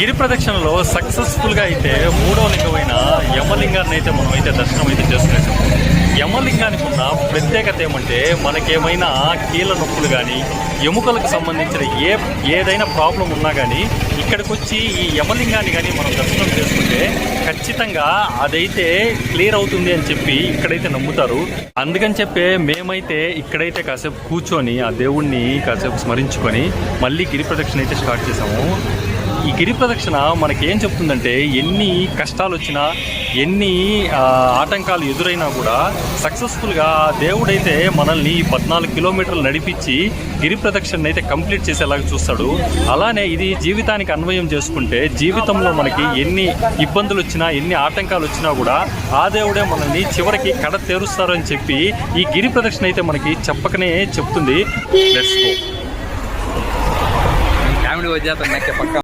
గిరి ప్రదక్షిణలో సక్సెస్ఫుల్గా అయితే మూడవ లింగమైన యమలింగాన్ని అయితే మనం అయితే దర్శనం అయితే చేసుకునేసాము. యమలింగానికి ఉన్న ప్రత్యేకత ఏమంటే మనకేమైనా కీళ్ళ నొప్పులు కానీ ఎముకలకు సంబంధించిన ఏదైనా ప్రాబ్లం ఉన్నా కానీ ఇక్కడికి వచ్చి ఈ యమలింగాన్ని కానీ మనం దర్శనం చేసుకుంటే ఖచ్చితంగా అదైతే క్లియర్ అవుతుంది అని చెప్పి ఇక్కడైతే నమ్ముతారు. అందుకని చెప్పే మేమైతే ఇక్కడైతే కాసేపు కూర్చొని ఆ దేవుణ్ణి కాసేపు స్మరించుకొని మళ్ళీ గిరి ప్రదక్షిణ అయితే స్టార్ట్ చేసాము. ఈ గిరి ప్రదక్షిణ మనకేం చెప్తుందంటే ఎన్ని కష్టాలు వచ్చినా ఎన్ని ఆటంకాలు ఎదురైనా కూడా సక్సెస్ఫుల్గా దేవుడైతే మనల్ని 14 కిలోమీటర్లు నడిపించి గిరి ప్రదక్షిణ అయితే కంప్లీట్ చేసేలాగా చూస్తాడు. అలానే ఇది జీవితానికి అన్వయం చేసుకుంటే జీవితంలో మనకి ఎన్ని ఇబ్బందులు వచ్చినా ఎన్ని ఆటంకాలు వచ్చినా కూడా ఆ దేవుడే మనల్ని చివరికి కడ తెరుస్తారు అని చెప్పి ఈ గిరి ప్రదక్షిణ అయితే మనకి చెప్పకనే చెప్తుంది. Let's go. కామెడీ వచ్చేస్తాను పక్క